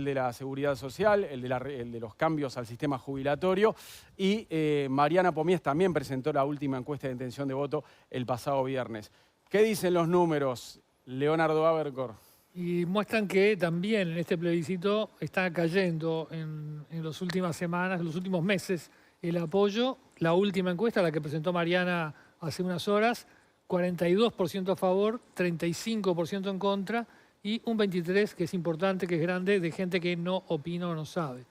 de la seguridad social, el de los cambios al sistema jubilatorio. Y Mariana Pomies también presentó la última encuesta de intención de voto el pasado viernes. ¿Qué dicen los números, Leonardo Abercor? Y muestran que también en este plebiscito está cayendo en las últimas semanas, en los últimos meses, el apoyo. La última encuesta, la que presentó Mariana hace unas horas, 42% a favor, 35% en contra y un 23%, que es importante, que es grande, de gente que no opina o no sabe.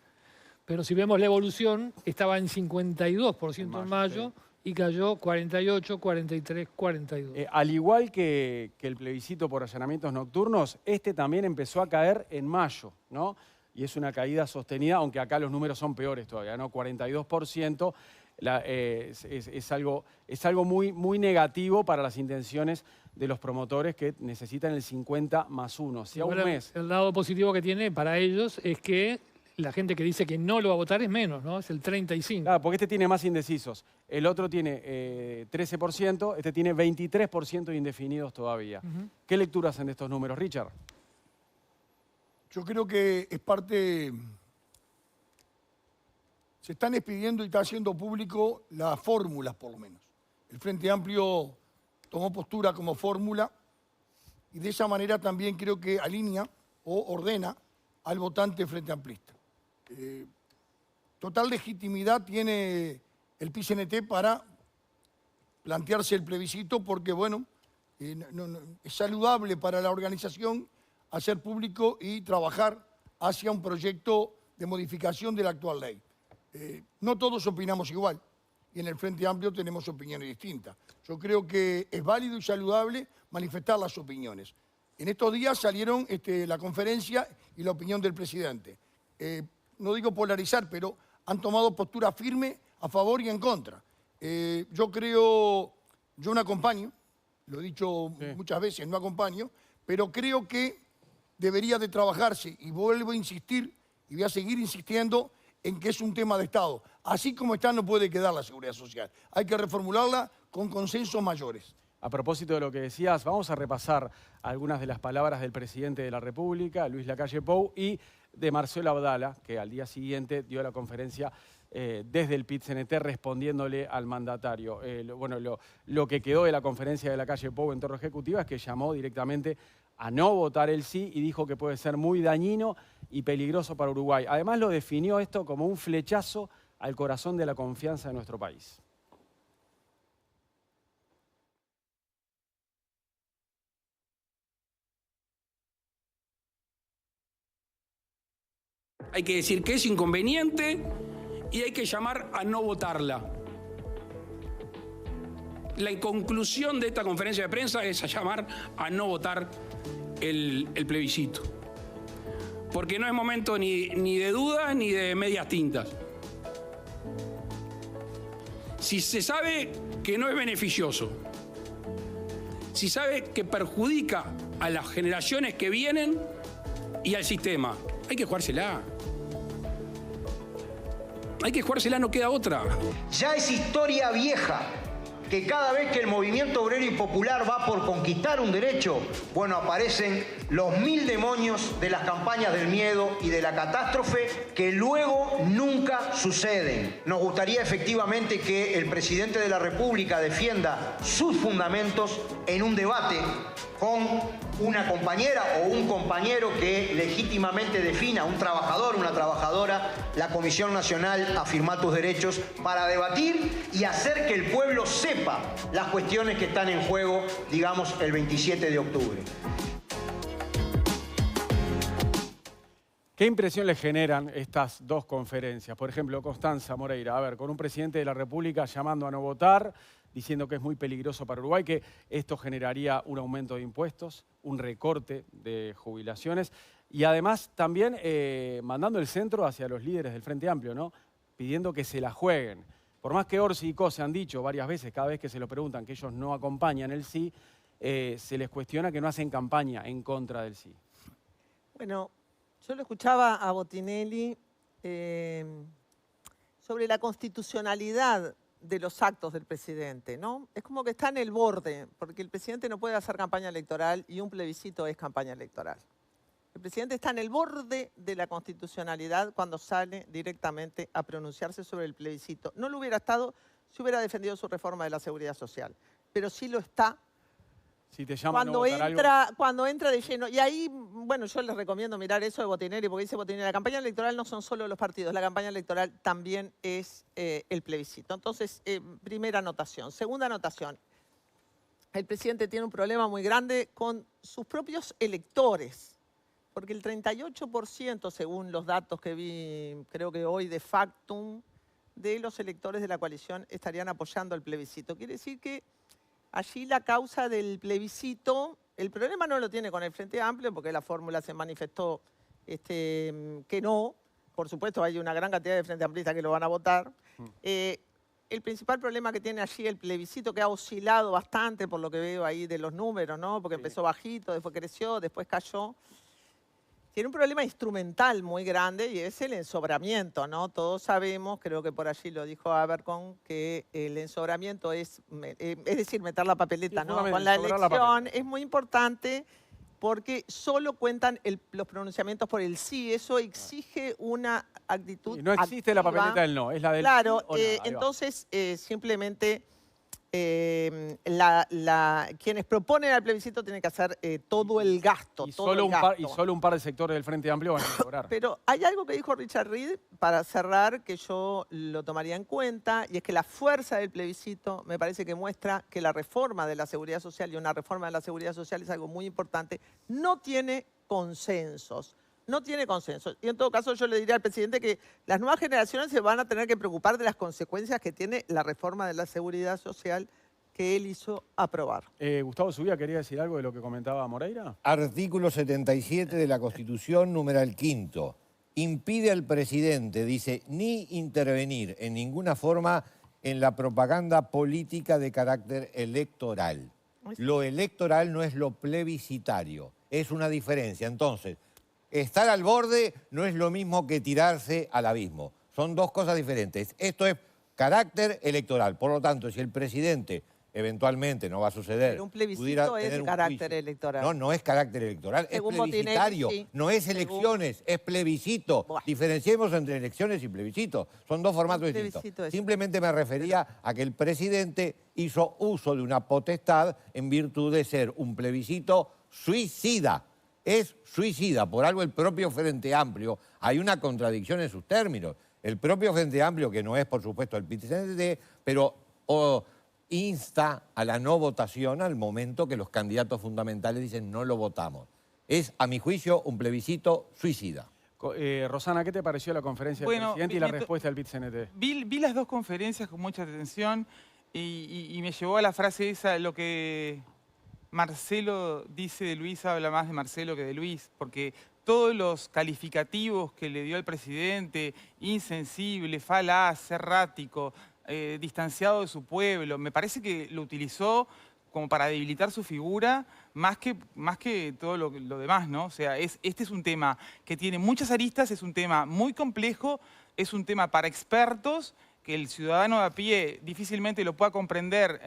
Pero si vemos la evolución, estaba en 52% en mayo y cayó 48, 43, 42. Al igual que el plebiscito por allanamientos nocturnos, este también empezó a caer en mayo, ¿no? Y es una caída sostenida, aunque acá los números son peores todavía, ¿no? 42%. Es algo muy negativo para las intenciones de los promotores que necesitan el 50+1. Si a un mes... El lado positivo que tiene para ellos es que la gente que dice que no lo va a votar es menos, ¿no? Es el 35%. Claro, porque este tiene más indecisos. El otro tiene 13%, este tiene 23% de indefinidos todavía. ¿Qué lectura hacen de estos números, Richard? Yo creo que es parte... Se están expidiendo y está haciendo público las fórmulas, por lo menos. El Frente Amplio tomó postura como fórmula y de esa manera también creo que alinea o ordena al votante frente amplista. Total legitimidad tiene el PIT-CNT para plantearse el plebiscito porque, bueno, es saludable para la organización hacer público y trabajar hacia un proyecto de modificación de la actual ley. No todos opinamos igual y en el Frente Amplio tenemos opiniones distintas. Yo creo que es válido y saludable manifestar las opiniones. En estos días salieron la conferencia y la opinión del presidente. No digo polarizar, pero han tomado postura firme a favor y en contra. Yo no acompaño, lo he dicho muchas veces, no acompaño, pero creo que debería de trabajarse, y vuelvo a insistir, y voy a seguir insistiendo, en que es un tema de Estado. Así como está no puede quedar la seguridad social. Hay que reformularla con consensos mayores. A propósito de lo que decías, vamos a repasar algunas de las palabras del presidente de la República, Luis Lacalle Pou, y de Marcelo Abdala, que al día siguiente dio la conferencia desde el PIT-CNT respondiéndole al mandatario. Lo que quedó de la conferencia de Lacalle Pou en Torre Ejecutiva es que llamó directamente a no votar el sí y dijo que puede ser muy dañino y peligroso para Uruguay. Además lo definió esto como un flechazo al corazón de la confianza de nuestro país. Hay que decir que es inconveniente y hay que llamar a no votarla. La conclusión de esta conferencia de prensa es a llamar a no votar el plebiscito. Porque no es momento ni de dudas ni de medias tintas. Si se sabe que no es beneficioso, si sabe que perjudica a las generaciones que vienen y al sistema, hay que jugársela. Hay que jugársela, no queda otra. Ya es historia vieja que cada vez que el movimiento obrero y popular va por conquistar un derecho, bueno, aparecen los 1000 demonios de las campañas del miedo y de la catástrofe que luego nunca suceden. Nos gustaría efectivamente que el presidente de la República defienda sus fundamentos en un debate con una compañera o un compañero que legítimamente defina, un trabajador, una trabajadora, la Comisión Nacional Afirma Tus Derechos, para debatir y hacer que el pueblo sepa las cuestiones que están en juego, digamos, el 27 de octubre. ¿Qué impresión le generan estas dos conferencias? Por ejemplo, Constanza Moreira, a ver, con un presidente de la República llamando a no votar, diciendo que es muy peligroso para Uruguay, que esto generaría un aumento de impuestos, un recorte de jubilaciones y además también mandando el centro hacia los líderes del Frente Amplio, ¿no? Pidiendo que se la jueguen. Por más que Orsi y Cose han dicho varias veces, cada vez que se lo preguntan, que ellos no acompañan el sí, se les cuestiona que no hacen campaña en contra del sí. Bueno, yo lo escuchaba a Botinelli sobre la constitucionalidad de los actos del presidente, ¿no? Es como que está en el borde, porque el presidente no puede hacer campaña electoral y un plebiscito es campaña electoral. El presidente está en el borde de la constitucionalidad cuando sale directamente a pronunciarse sobre el plebiscito. No lo hubiera estado si hubiera defendido su reforma de la seguridad social, pero sí lo está Si te llaman a no votar algo. cuando entra de lleno. Y ahí, bueno, yo les recomiendo mirar eso de Botinelli, porque dice Botinelli, la campaña electoral no son solo los partidos, la campaña electoral también es el plebiscito. Entonces, primera anotación. Segunda anotación, el presidente tiene un problema muy grande con sus propios electores, porque el 38%, según los datos que vi, creo que hoy de Factum, de los electores de la coalición estarían apoyando el plebiscito. Quiere decir que allí la causa del plebiscito, el problema no lo tiene con el Frente Amplio, porque la fórmula se manifestó que no. Por supuesto, hay una gran cantidad de Frente Amplistas que lo van a votar. El principal problema que tiene allí el plebiscito, que ha oscilado bastante por lo que veo ahí de los números, ¿no? Porque empezó bajito, después creció, después cayó. Tiene un problema instrumental muy grande y es el ensobramiento, ¿no? Todos sabemos, creo que por allí lo dijo Abercon, que el ensobramiento es decir, meter la papeleta, Sí, ¿no? Con la sobrar la elección es muy importante porque solo cuentan los pronunciamientos por el sí. Eso exige una actitud Y no existe la activa. papeleta del no, es la del Claro, sí o no. Ahí va. entonces simplemente quienes proponen al plebiscito tienen que hacer todo el gasto. Y todo solo, el gasto. y solo un par de sectores del Frente Amplio van a lograr. Pero hay algo que dijo Richard Reed, para cerrar, que yo lo tomaría en cuenta, y es que la fuerza del plebiscito me parece que muestra que la reforma de la seguridad social, y una reforma de la seguridad social es algo muy importante, no tiene consensos. No tiene consenso. Y en todo caso yo le diría al presidente que las nuevas generaciones se van a tener que preocupar de las consecuencias que tiene la reforma de la seguridad social que él hizo aprobar. Gustavo Zubia, ¿quería decir algo de lo que comentaba Moreira? Artículo 77 de la Constitución, numeral 5. Impide al presidente, dice, ni intervenir en ninguna forma en la propaganda política de carácter electoral. Lo electoral no es lo plebiscitario, es una diferencia. Entonces, estar al borde no es lo mismo que tirarse al abismo. Son dos cosas diferentes. Esto es carácter electoral. Por lo tanto, si el presidente eventualmente, no va a suceder, Pero un plebiscito pudiera es tener un carácter juicio. electoral. No, no es carácter electoral, Según es plebiscitario. Botinelli, sí. No es Según- elecciones, es plebiscito. Buah. Diferenciemos entre elecciones y plebiscito. Son dos formatos Un distintos. plebiscito es- Simplemente me refería a que el presidente hizo uso de una potestad en virtud de ser un plebiscito suicida. Es suicida. Por algo el propio Frente Amplio, hay una contradicción en sus términos. El propio Frente Amplio, que no es por supuesto el PIT-CNT, pero insta a la no votación al momento que los candidatos fundamentales dicen no lo votamos. Es, a mi juicio, un plebiscito suicida. Rosana, ¿qué te pareció la conferencia del presidente y la respuesta del PIT-CNT? Vi las dos conferencias con mucha atención y me llevó a la frase esa, lo que Marcelo dice de Luis habla más de Marcelo que de Luis, porque todos los calificativos que le dio al presidente, insensible, falaz, errático, distanciado de su pueblo, me parece que lo utilizó como para debilitar su figura más que todo lo demás, ¿no? O sea, este es un tema que tiene muchas aristas, es un tema muy complejo, es un tema para expertos, que el ciudadano de a pie difícilmente lo pueda comprender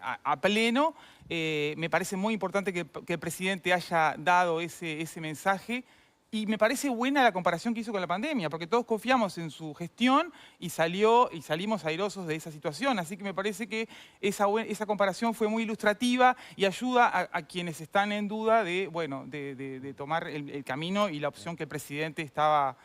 a pleno. Me parece muy importante que el presidente haya dado ese mensaje. Y me parece buena la comparación que hizo con la pandemia, porque todos confiamos en su gestión y salimos airosos de esa situación. Así que me parece que esa comparación fue muy ilustrativa y ayuda a quienes están en duda de tomar el camino y la opción que el presidente estaba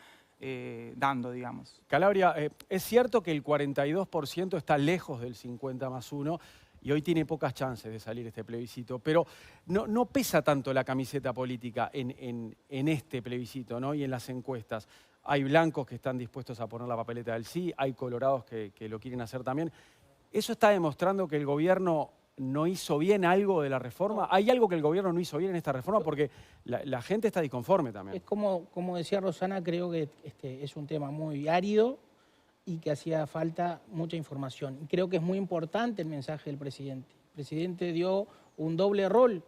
dando, digamos. Calabria, es cierto que el 42% está lejos del 50+1 y hoy tiene pocas chances de salir este plebiscito, pero no pesa tanto la camiseta política en este plebiscito, ¿no? Y en las encuestas. Hay blancos que están dispuestos a poner la papeleta del sí, hay colorados que lo quieren hacer también. ¿Eso está demostrando que el gobierno no hizo bien algo de la reforma? ¿Hay algo que el gobierno no hizo bien en esta reforma? Porque la gente está disconforme también. Es como decía Rosana, creo que es un tema muy árido y que hacía falta mucha información. Y creo que es muy importante el mensaje del presidente. El presidente dio un doble rol.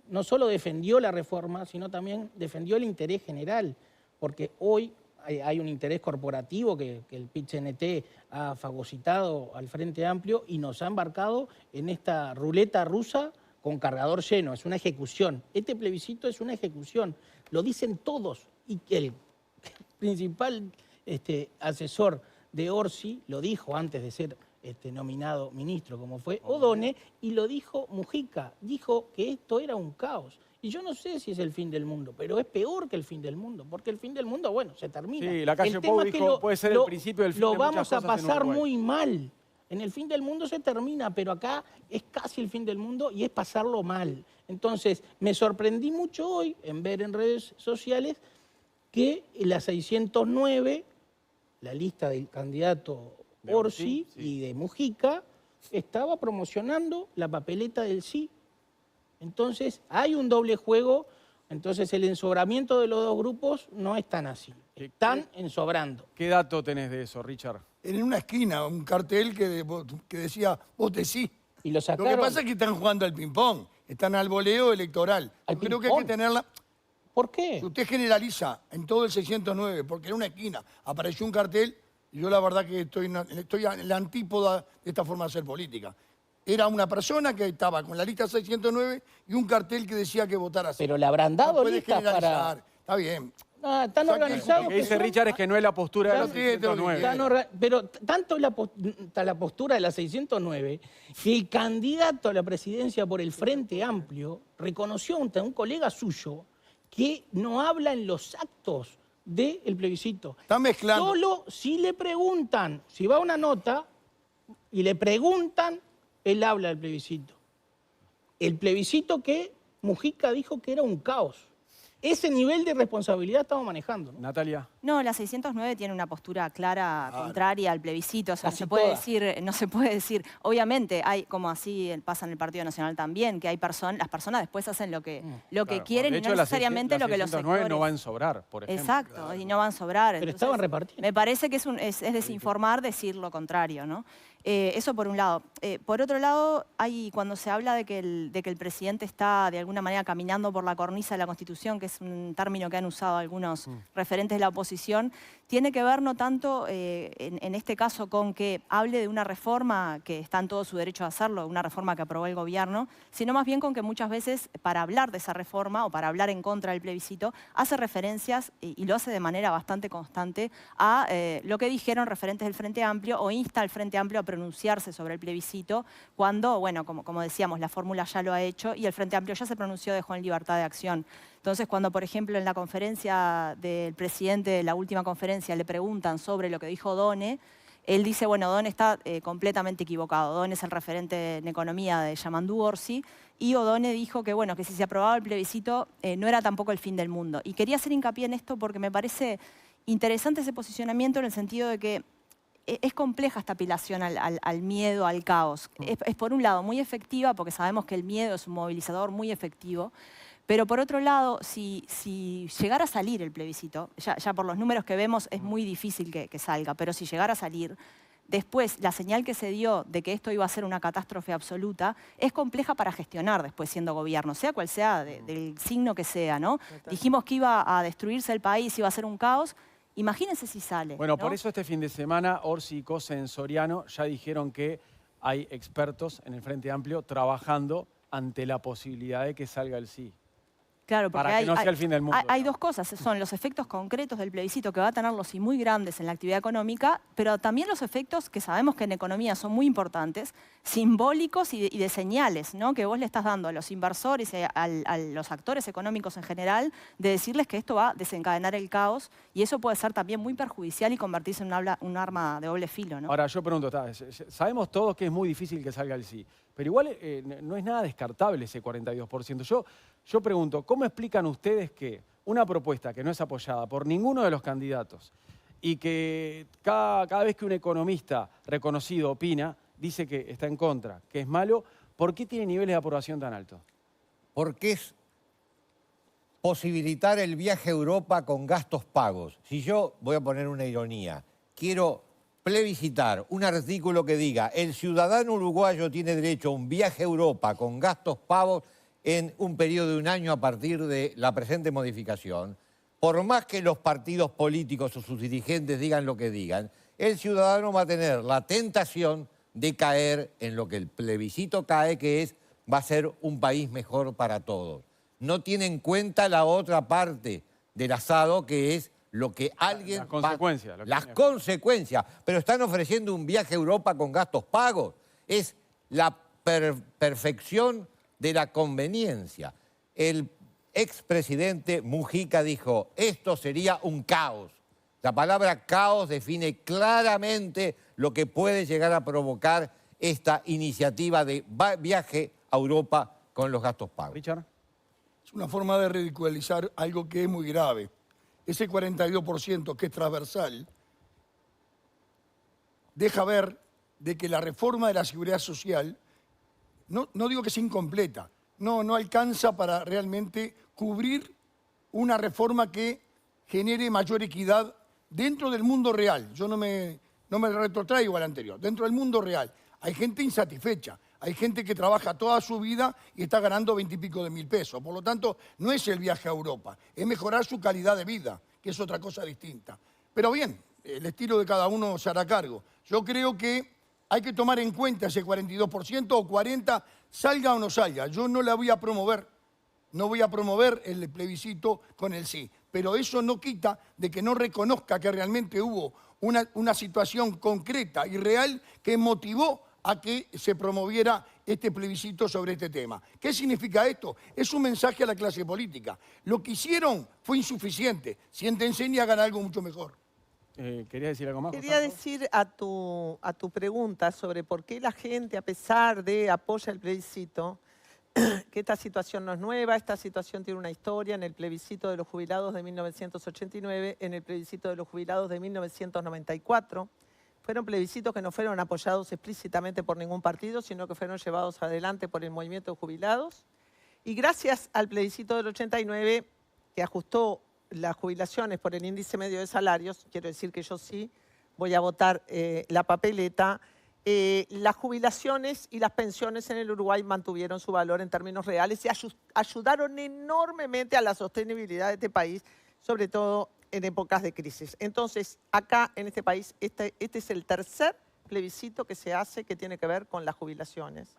No solo defendió la reforma, sino también defendió el interés general. Porque hoy hay un interés corporativo que el PIT-CNT ha fagocitado al Frente Amplio y nos ha embarcado en esta ruleta rusa con cargador lleno, es una ejecución. Este plebiscito es una ejecución. Lo dicen todos. Y el principal asesor de Orsi lo dijo antes de ser nominado ministro, como fue O'Donnell, y lo dijo Mujica. Dijo que esto era un caos. Y yo no sé si es el fin del mundo, pero es peor que el fin del mundo, porque el fin del mundo, bueno, se termina. Sí, la calle Pou dijo, puede ser el principio del fin de muchas Lo vamos a cosas en pasar Uruguay. muy mal. En el fin del mundo se termina, pero acá es casi el fin del mundo y es pasarlo mal. Entonces, me sorprendí mucho hoy en ver en redes sociales que la 609, la lista del candidato Orsi y de Mujica, estaba promocionando la papeleta del sí. Entonces, hay un doble juego. Entonces, el ensobramiento de los dos grupos no es tan así. Están ensobrando. ¿Qué dato tenés de eso, Richard? En una esquina, un cartel que decía, vote sí. Y lo sacaron. Lo que pasa es que están jugando al ping-pong. Están al voleo electoral. ¿Al Creo que hay que tenerla... ¿Por qué? Si usted generaliza en todo el 609, porque en una esquina apareció un cartel, y yo la verdad que estoy en la antípoda de esta forma de hacer política. Era una persona que estaba con la lista 609 y un cartel que decía que votara así. Pero le habrán dado No puede listas generalizar. para... Está bien. Ah, están organizados. Lo que dice Richard es que no es la postura de la 609. Pero tanto la postura de la 609 que el candidato a la presidencia por el Frente Amplio reconoció a un colega suyo que no habla en los actos del plebiscito. Está mezclando. Solo si le preguntan, si va una nota y le preguntan, él habla del plebiscito. El plebiscito que Mujica dijo que era un caos. Ese nivel de responsabilidad estamos manejando, ¿no? Natalia. No, la 609 tiene una postura clara, contraria al plebiscito. O sea, no se puede decir. Obviamente, hay, como así pasa en el Partido Nacional también, que hay las personas después hacen lo que quieren y no necesariamente lo que los sectores. No van a sobrar, por ejemplo. Exacto, y no van a sobrar. Pero estaban repartidos. Me parece que es desinformar decir lo contrario, ¿no? Eso por un lado. Por otro lado, cuando se habla de que el presidente está de alguna manera caminando por la cornisa de la Constitución, que es un término que han usado algunos referentes de la oposición, tiene que ver no tanto en este caso con que hable de una reforma que está en todo su derecho a hacerlo, una reforma que aprobó el gobierno, sino más bien con que muchas veces para hablar de esa reforma o para hablar en contra del plebiscito, hace referencias, y lo hace de manera bastante constante, a lo que dijeron referentes del Frente Amplio o insta al Frente Amplio a pronunciarse sobre el plebiscito cuando, bueno, como decíamos, la fórmula ya lo ha hecho y el Frente Amplio ya se pronunció, dejó en libertad de acción. Entonces, cuando, por ejemplo, en la conferencia del presidente, la última conferencia, le preguntan sobre lo que dijo O'Donnell, él dice, bueno, O'Donnell está completamente equivocado. O'Donnell es el referente en economía de Yamandu Orsi, y O'Donnell dijo que, bueno, que si se aprobaba el plebiscito no era tampoco el fin del mundo. Y quería hacer hincapié en esto porque me parece interesante ese posicionamiento en el sentido de que es compleja esta apelación al miedo, al caos. Es por un lado muy efectiva porque sabemos que el miedo es un movilizador muy efectivo, pero por otro lado, si llegara a salir el plebiscito, ya por los números que vemos es muy difícil que salga, pero si llegara a salir, después la señal que se dio de que esto iba a ser una catástrofe absoluta es compleja para gestionar después siendo gobierno, sea cual sea, del signo que sea, ¿no? Dijimos que iba a destruirse el país, iba a ser un caos. Imagínense si sale. Bueno, ¿no? por eso este fin de semana Orsi y Cose en Soriano ya dijeron que hay expertos en el Frente Amplio trabajando ante la posibilidad de que salga el sí. Claro, porque para que no sea el fin del mundo. Hay dos cosas, son los efectos concretos del plebiscito que va a tener los sí muy grandes en la actividad económica, pero también los efectos que sabemos que en economía son muy importantes, simbólicos y de señales, ¿no? Que vos le estás dando a los inversores y a los actores económicos en general, de decirles que esto va a desencadenar el caos y eso puede ser también muy perjudicial y convertirse en un arma de doble filo, ¿no? Ahora, yo pregunto, sabemos todos que es muy difícil que salga el sí, pero igual no es nada descartable ese 42%. Yo pregunto, ¿cómo explican ustedes que una propuesta que no es apoyada por ninguno de los candidatos y que cada vez que un economista reconocido opina, dice que está en contra, que es malo, ¿por qué tiene niveles de aprobación tan altos? Porque es posibilitar el viaje a Europa con gastos pagos. Si yo, voy a poner una ironía, quiero plebiscitar un artículo que diga el ciudadano uruguayo tiene derecho a un viaje a Europa con gastos pagos en un periodo de un año a partir de la presente modificación, por más que los partidos políticos o sus dirigentes digan lo que digan, el ciudadano va a tener la tentación de caer en lo que el plebiscito cae, que es va a ser un país mejor para todos. No tiene en cuenta la otra parte del asado, que es lo que alguien... Las consecuencias. Las consecuencias. Pero están ofreciendo un viaje a Europa con gastos pagos. Es la perfección de la conveniencia. El expresidente Mujica dijo, esto sería un caos. La palabra caos define claramente lo que puede llegar a provocar esta iniciativa de viaje a Europa con los gastos pagos. Richard. Es una forma de ridiculizar algo que es muy grave. Ese 42% que es transversal deja ver de que la reforma de la seguridad social, no digo que sea incompleta, no alcanza para realmente cubrir una reforma que genere mayor equidad dentro del mundo real. Yo no me retrotraigo al anterior. Dentro del mundo real hay gente insatisfecha, hay gente que trabaja toda su vida y está ganando 20 y pico de mil pesos. Por lo tanto, no es el viaje a Europa, es mejorar su calidad de vida, que es otra cosa distinta. Pero bien, el estilo de cada uno se hará cargo. Yo creo que hay que tomar en cuenta ese 42% o 40%, salga o no salga. Yo no la voy a promover, no voy a promover el plebiscito con el sí. Pero eso no quita de que no reconozca que realmente hubo una situación concreta y real que motivó a que se promoviera este plebiscito sobre este tema. ¿Qué significa esto? Es un mensaje a la clase política. Lo que hicieron fue insuficiente. Siéntense y hagan algo mucho mejor. ¿Querías decir algo más? Quería decir a tu pregunta sobre por qué la gente, a pesar de apoya el plebiscito, que esta situación no es nueva, esta situación tiene una historia en el plebiscito de los jubilados de 1989, en el plebiscito de los jubilados de 1994. Fueron plebiscitos que no fueron apoyados explícitamente por ningún partido, sino que fueron llevados adelante por el movimiento de jubilados. Y gracias al plebiscito del 89, que ajustó las jubilaciones por el índice medio de salarios, quiero decir que yo sí voy a votar la papeleta, las jubilaciones y las pensiones en el Uruguay mantuvieron su valor en términos reales y ayudaron enormemente a la sostenibilidad de este país, sobre todo en épocas de crisis. Entonces, acá en este país, este es el tercer plebiscito que se hace que tiene que ver con las jubilaciones.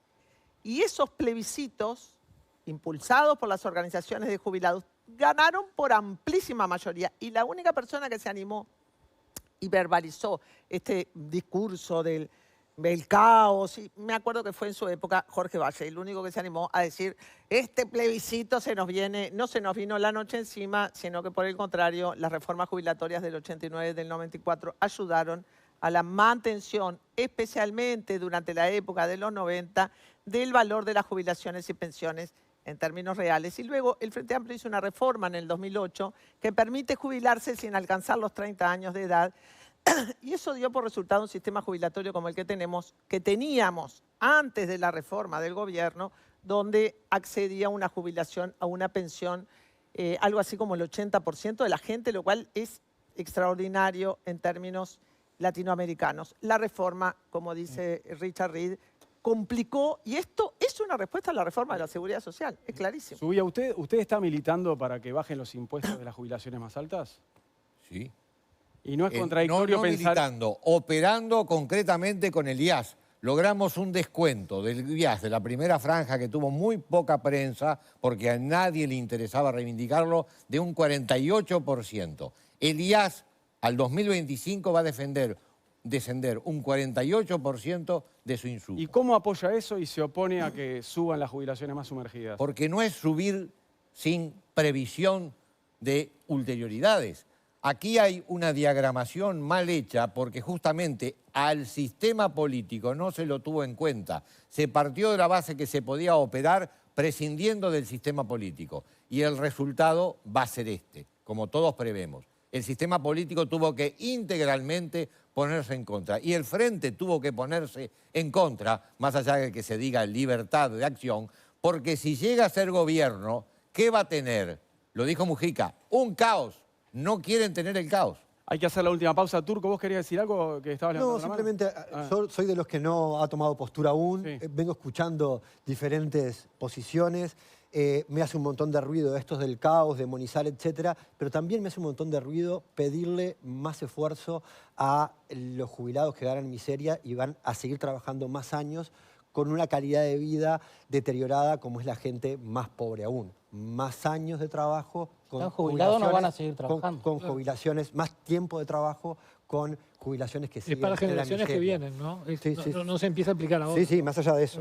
Y esos plebiscitos, impulsados por las organizaciones de jubilados, ganaron por amplísima mayoría. Y la única persona que se animó y verbalizó este discurso del caos, y me acuerdo que fue en su época Jorge Valle, el único que se animó a decir, este plebiscito no se nos vino la noche encima, sino que por el contrario, las reformas jubilatorias del 89 y del 94 ayudaron a la mantención, especialmente durante la época de los 90, del valor de las jubilaciones y pensiones en términos reales. Y luego el Frente Amplio hizo una reforma en el 2008 que permite jubilarse sin alcanzar los 30 años de edad. Y eso dio por resultado un sistema jubilatorio como el que teníamos antes de la reforma del gobierno, donde accedía a una jubilación, a una pensión, algo así como el 80% de la gente, lo cual es extraordinario en términos latinoamericanos. La reforma, como dice Richard Reed, complicó, y esto es una respuesta a la reforma de la seguridad social, es clarísimo. Subía, ¿usted está militando para que bajen los impuestos de las jubilaciones más altas? Sí. Y no es contradictorio no pensar... militando, operando concretamente con el IAS. Logramos un descuento del IAS de la primera franja, que tuvo muy poca prensa, porque a nadie le interesaba reivindicarlo, de un 48%. El IAS al 2025 va a descender un 48% de su insumo. ¿Y cómo apoya eso y se opone a que suban las jubilaciones más sumergidas? Porque no es subir sin previsión de ulterioridades. Aquí hay una diagramación mal hecha porque justamente al sistema político no se lo tuvo en cuenta. Se partió de la base que se podía operar prescindiendo del sistema político. Y el resultado va a ser este, como todos prevemos. El sistema político tuvo que integralmente ponerse en contra. Y el Frente tuvo que ponerse en contra, más allá de que se diga libertad de acción, porque si llega a ser gobierno, ¿qué va a tener? Lo dijo Mujica, un caos. No quieren tener el caos. Hay que hacer la última pausa. Turco, ¿vos querías decir algo que estabas levantando la mano? Simplemente yo soy de los que no ha tomado postura aún. Sí. Vengo escuchando diferentes posiciones. Me hace un montón de ruido estos del caos, demonizar, etcétera, pero también me hace un montón de ruido pedirle más esfuerzo a los jubilados que ganan miseria y van a seguir trabajando más años con una calidad de vida deteriorada como es la gente más pobre aún. Más años de trabajo, con ¿Están jubilados o no van a seguir trabajando? con jubilaciones, más tiempo de trabajo, con jubilaciones que siguen Es para en la generaciones que miseria. vienen, ¿no? Sí, No se empieza a aplicar ahora. Sí, sí, más allá de eso.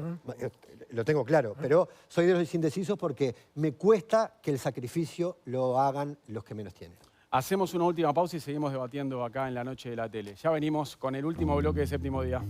Lo tengo claro, pero soy de los indecisos porque me cuesta que el sacrificio lo hagan los que menos tienen. Hacemos una última pausa y seguimos debatiendo acá en la noche de la tele. Ya venimos con el último bloque de Séptimo Día.